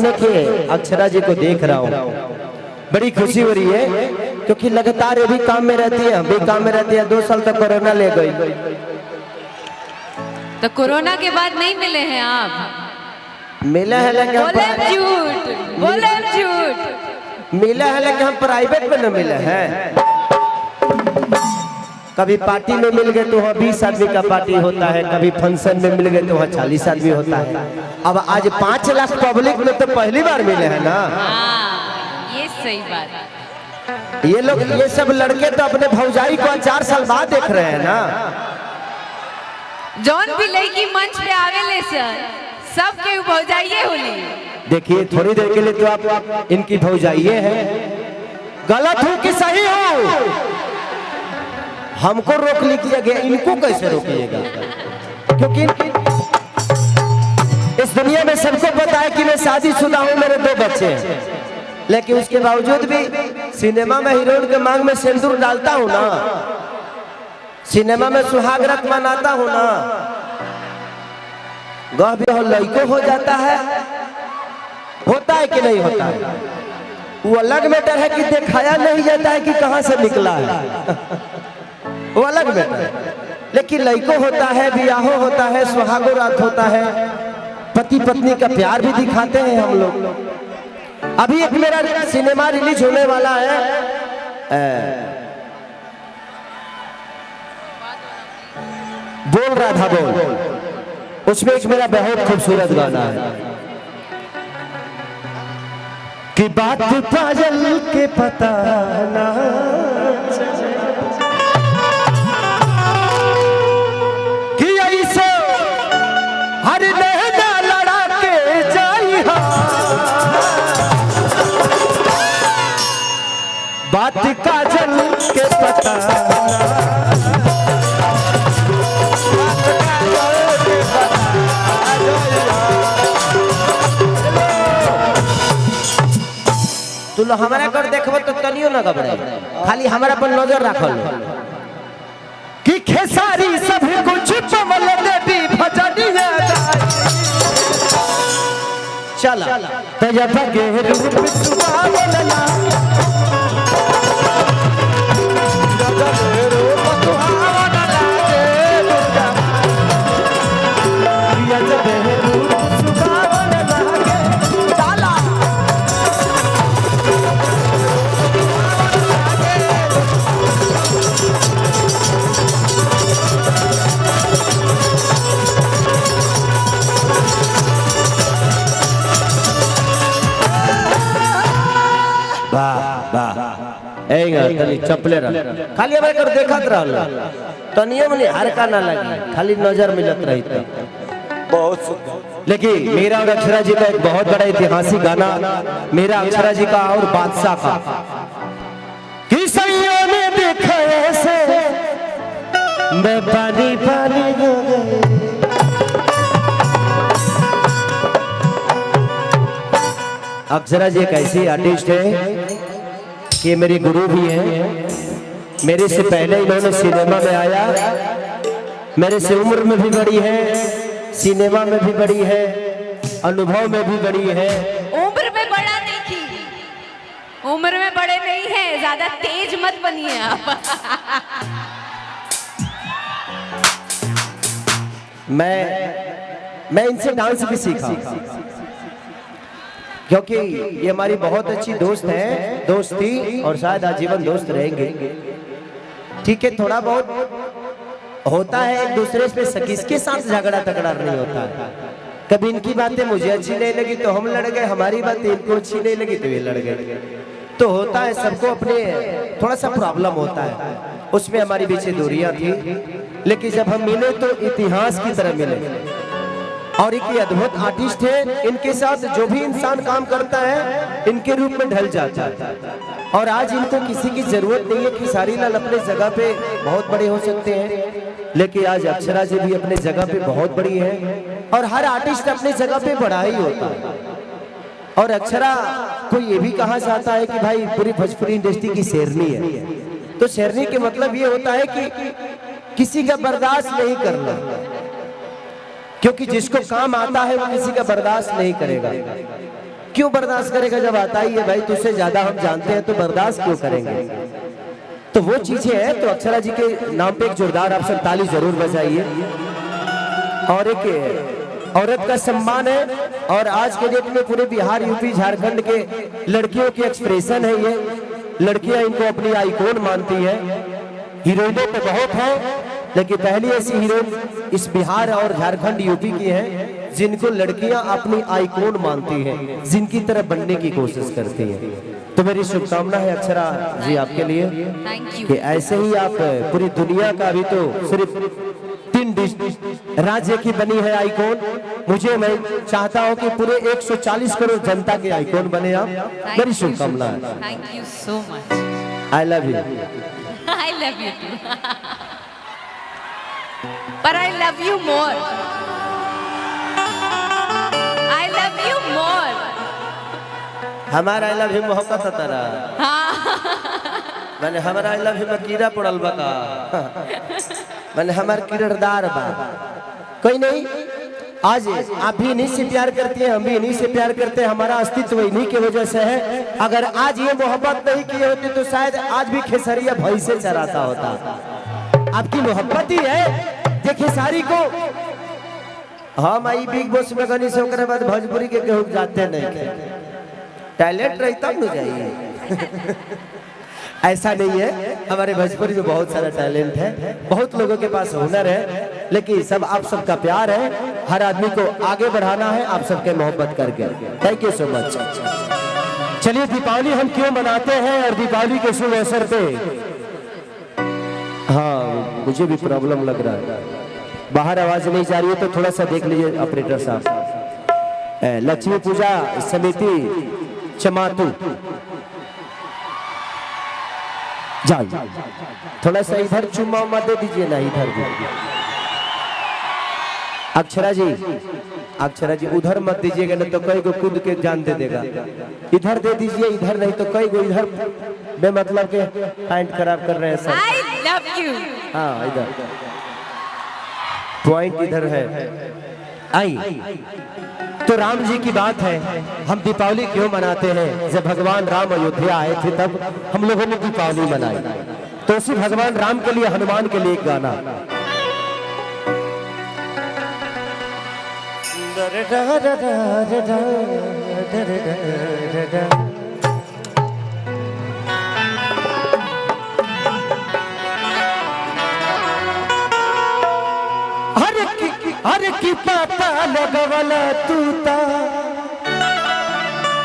सामने के अक्षरा जी को देख रहा हूँ, बड़ी खुशी हो रही है क्योंकि लगातार ये भी काम में रहती है, हम भी काम में रहती है। 2 साल तक कोरोना ले गई। तो कोरोना के बाद नहीं मिले हैं आप? मिला है लेकिन बोले झूठ, बोले झूठ। मिला है लेकिन हम प्राइवेट में न मिले हैं। कभी पार्टी में मिल गए तो वहाँ 20 आदमी का पार्टी होता है, कभी फंक्शन में मिल गए तो वहाँ 40 आदमी होता है। अब आज 5 लाख पब्लिक में तो पहली बार मिले हैं ना। ये सही बात। ये लोग, ये सब लड़के तो अपने भौजाई को 4 साल बाद देख रहे हैं ना। जौन भी लड़की मंच पे आवेले सर, सबके भौजाइये होली। देखिए थोड़ी देर के लिए तो आप इनकी भौजाइये हैं, गलत हो कि सही हो हमको रोक लीजिए गया, इनको कैसे रोकिएगा? क्योंकि इस दुनिया में सबको पता है कि मैं शादीशुदा हूं, मेरे 2 बच्चे हैं, लेकिन उसके बावजूद भी सिनेमा में हीरोइन के मांग में सिंदूर डालता हूं ना, सिनेमा में सुहाग रात मनाता हूं ना। गह भी लड़को हो जाता है, होता है कि नहीं होता है, वो अलग मैटर है कि दिखाया नहीं जाता है कि कहां से निकला है, वो अलग मैटर है। लेकिन लड़को होता है, बियाहो होता है, सुहागो रात होता है, पति पत्नी का प्यार भी दिखाते हैं हम लोग। अभी एक मेरा सिनेमा रिलीज होने वाला है, बोल राधा बोल, उसमें एक मेरा बहुत खूबसूरत गाना है कि बात पागल के पता ना कि ऐसे हर लहना लड़ा के जाई, बात काजल के पता तू हमारा कर देखबो तो तनियो ना घबराए, खाली हमारा पर नजर रखल कि खेसारी सब कुछ पवल देवी भजनिया चला तजब के रूप सुभावना तनी चपले रह, खाली हमारे कर देखत रहल, तनियो मनी हरका ना लगी, खाली नजर मिलत रही था। बहुत सुंदर। लेकिन मेरा और अक्षरा जी का एक बहुत बड़ा ऐतिहासिक गाना, मेरा अक्षरा जी का और बादशाह का, कि सैयों ने देखा ऐसे मैं पानी पानी हो गए। अक्षरा जी एक ऐसी आर्टिस्ट है कि मेरी गुरु भी है, मेरे से पहले इन्होंने सिनेमा में आया, मेरे से उम्र में भी बड़ी है, सिनेमा में भी बड़ी है, अनुभव में भी बड़ी है। उम्र में बड़ा नहीं थी, उम्र में बड़े नहीं है, ज्यादा तेज मत बनिए आप। मैं इनसे डांस भी सीखा क्योंकि ये हमारी बहुत अच्छी दोस्त है, दोस्त थी और शायद आजीवन दोस्त रहेंगे। ठीक है, थोड़ा बहुत होता है एक दूसरे पे, किसके साथ झगड़ा तगड़ा नहीं होता है। कभी इनकी बातें मुझे अच्छी नहीं लगी तो हम लड़ गए, हमारी बातें इनको अच्छी नहीं लगी तो ये लड़ गए। तो होता है, सबको अपने थोड़ा सा प्रॉब्लम होता है, उसमें हमारी पीछे दूरियां थी, लेकिन जब हम मिले तो इतिहास की तरह मिले। और एक अद्भुत आर्टिस्ट है, इनके साथ जो भी इंसान काम करता है इनके रूप में ढल जाता है। और आज इनको किसी की जरूरत नहीं है कि सारी लाल अपने जगह पे बहुत बड़े हो सकते हैं, लेकिन आज अक्षरा जी भी अपने जगह पे बहुत बड़ी है और हर आर्टिस्ट अपने जगह पे बड़ा ही होता है। और अक्षरा को ये भी कहा जाता है कि भाई पूरी भोजपुरी इंडस्ट्री की शेरनी है। तो शेरनी के मतलब ये होता है कि किसी का बर्दाश्त नहीं करना, क्योंकि जिसको काम आता है वो किसी का बर्दाश्त नहीं करेगा। क्यों बर्दाश्त करेगा जब आता ही है भाई, तुझसे ज्यादा हम जानते हैं तो बर्दाश्त क्यों करेंगे। तो वो चीजें हैं। तो अक्षरा जी के नाम पे एक जोरदार आप सब ताली जरूर बजाइए। और एक औरत का सम्मान है और आज के डेट में पूरे बिहार यूपी झारखंड के लड़कियों की एक्सप्रेशन है ये। लड़कियां इनको अपनी आइकॉन मानती है। हीरोइनों तो बहुत है लेकिन पहली ऐसी हीरोइन इस बिहार और झारखंड यूपी की है जिनको लड़कियां अपनी आइकॉन मानती हैं, जिनकी तरह बनने की कोशिश करती हैं। तो मेरी शुभकामना है अक्षरा जी आपके लिए कि ऐसे ही आप पूरी दुनिया का अभी तो सिर्फ 3 राज्य की बनी है आइकॉन, मुझे मैं चाहता हूं कि पूरे 140 करोड़ जनता के आइकॉन बने आप। मेरी शुभकामना है। Thank you so much. I love you. I love you too. पर I love you more. I love you more. हमारा आई लव यू मोहब्बत तारा। हाँ। मैंने हमारा आई लव यू में कीड़ा पड़ल बा का। मैंने हमार किरदार बा। कोई नहीं, आज आप भी इन्हीं से प्यार करती हैं, हम भी इन्हीं से प्यार करते हैं। हमारा अस्तित्व इन्हीं की वजह से है। अगर आज ये मोहब्बत नहीं की होती तो शायद आज भी खेसरिया भैंसे चराता होता। आपकी मोहब्बत ही है ये खेसारी को। हम आई बिग बॉस में गनी से ओकरे बाद भोजपुरी के केहू जाते नहीं। टैलेंट रही तब न जाइए। ऐसा नहीं है, हमारे भोजपुरी में बहुत सारा टैलेंट है, बहुत लोगों के पास हुनर है, लेकिन सब आप सबका प्यार है। हर आदमी को आगे बढ़ाना है आप सबके मोहब्बत करके। थैंक यू सो मच। चलिए दीपावली हम क्यों मनाते हैं और दीपावली के शुभ अवसर पे, हाँ मुझे भी प्रॉब्लम लग रहा है, बाहर आवाज नहीं जा रही है तो थोड़ा सा देख लीजिए ऑपरेटर साहब। लक्ष्मी पूजा समिति चमातू जान थोड़ा सा इधर चुम्मा उम्मा दे दीजिए ना, इधर भी। अक्षरा जी उधर मत दीजिएगा ना तो कई को कूद के जान दे देगा। इधर दे दीजिए, इधर नहीं तो कई को इधर बेमतलब के पॉइंट खराब कर रहे हैं सब। आई लव यू। हाँ इधर पॉइंट इधर है। आई तो राम जी की बात है, हम दीपावली क्यों मनाते हैं? जब भगवान राम अयोध्या आए थे तब हम लोगों ने दीपावली मनाई। तो उसी भगवान राम के लिए, हनुमान के लिए एक गाना। हर की पाता लगवला तूता।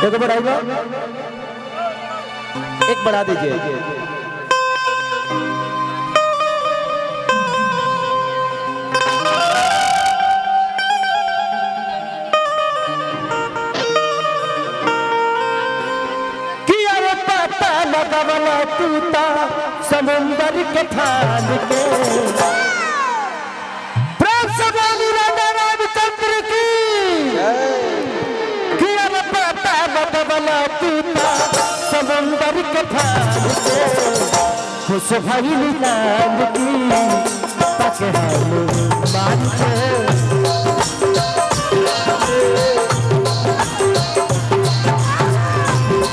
देखो बढ़ाऊंगा, एक बढ़ा दीजिए। किया रे पाता लगवला तूता समुंदर के थाल के। रामचंद्र की किया पाता बदबला तूता समुंदर के थाल से। खुश भई नीलाम की तक मान के।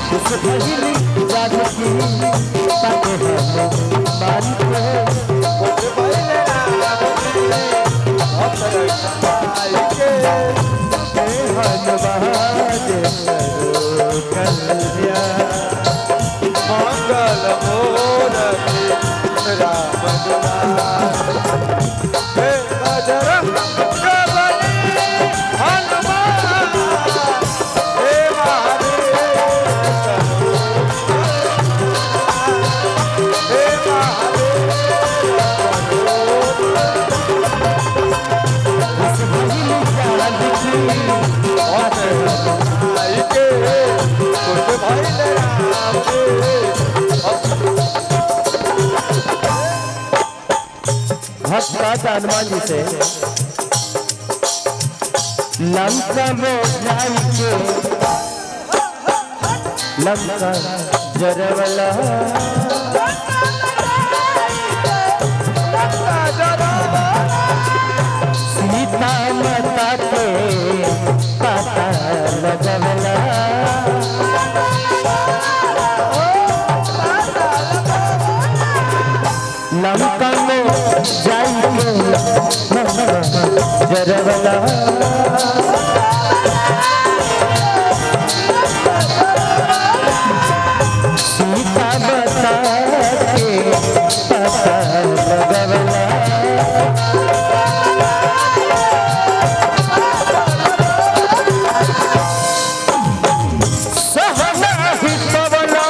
खुश भई नीलाम की तक मान के। मंगल मूर्ति राम हे बजरंग बली हनुमान हे महादेव हे हनुमान जी से लंका में जाइए, लंका जरवला सीता माता के पता लगवला। गजरवला सीता बता के पता लगवला सहना ही पवला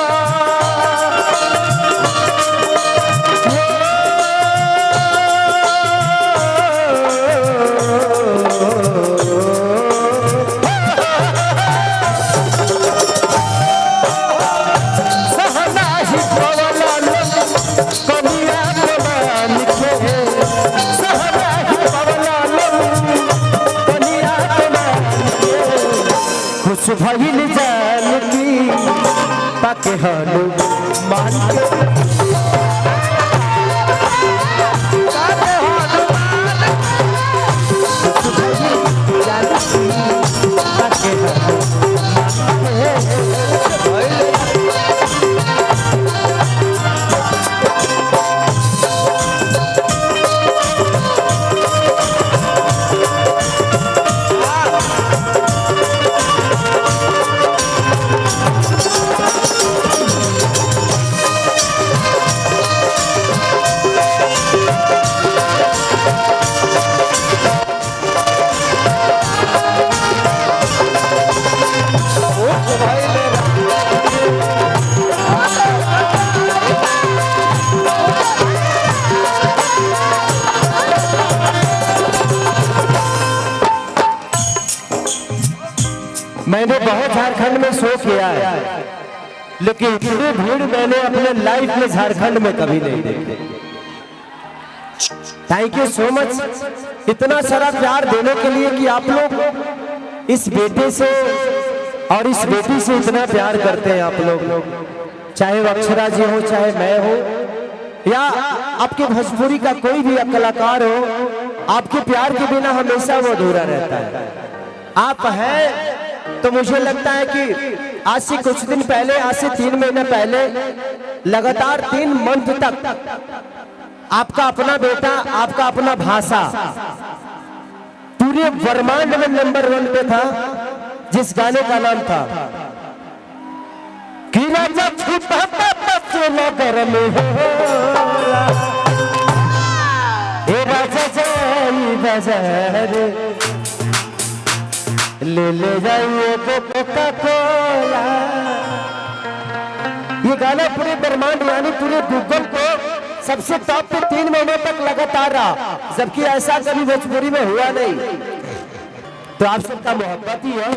भइल जानती पाके हालू मान के मैंने बहुत झारखंड में शो किया है, लेकिन इतनी भीड़ मैंने अपने लाइफ में झारखंड में कभी नहीं देखी। थैंक यू सो मच इतना सारा प्यार देने के लिए कि आप लोग इस बेटे से और इस बेटी से इतना प्यार करते हैं। आप लोग चाहे वो अक्षरा जी हो, चाहे मैं हो, या आपके भोजपुरी का कोई भी कलाकार हो, आपके प्यार के बिना हमेशा वो अधूरा रहता है। आप हैं तो मुझे लगता है कि आज से कुछ दिन पहले, आज से 3 महीने पहले लगातार 3 मंथ तक आपका अपना बेटा, आपका अपना भाषा पूरे ब्रह्मांड में नंबर 1 पे था, जिस गाने का नाम था कि राजा छुपा नगर में होला, ए राजा जाई बाजार ले जाइए कोका कोला। ये गाना पूरे ब्रह्मांड यानी पूरे गूगल को सबसे टॉप पे 3 महीने तक लगातार रहा, जबकि ऐसा कभी भोजपुरी में हुआ नहीं। तो आप सबका मोहब्बत ही है,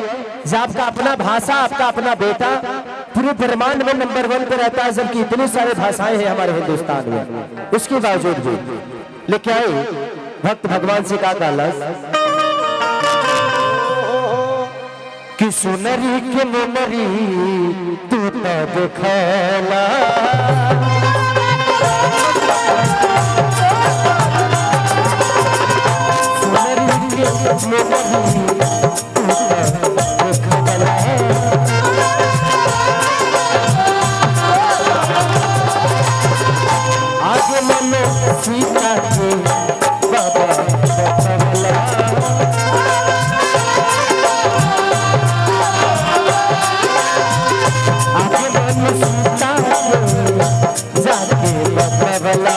जब आपका अपना भाषा, आपका अपना बेटा पूरे ब्रह्मांड में नंबर 1 पे रहता है, जबकि इतनी सारी भाषाएं हैं हमारे हिंदुस्तान में, उसके बावजूद भी लेके आए भक्त भगवान से का गालस कि सुनरी के मुनरी तू तो देखला, सुनरी के मुनरी तू तो देखला, आगे मनो सीता के बाबा देखला, जाके बबला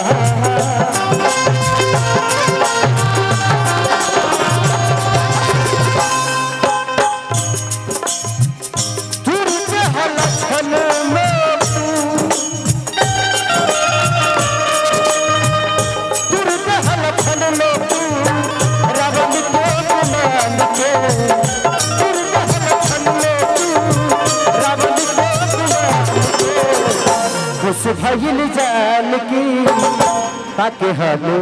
तुरते हलछन में तुरते हलछन में रावण को मान के, तुरते हलछन में रावण को खुश भइल जान की ताके हालू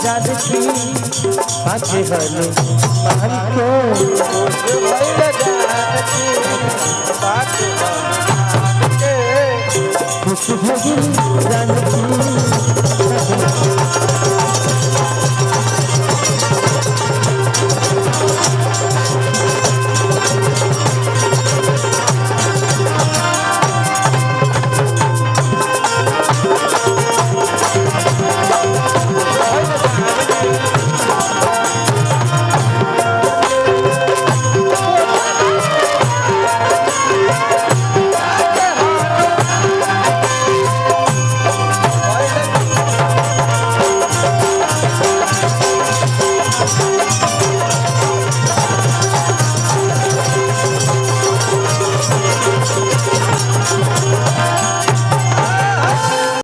जादू बाके हनुमान को खुश भइल जानकी बात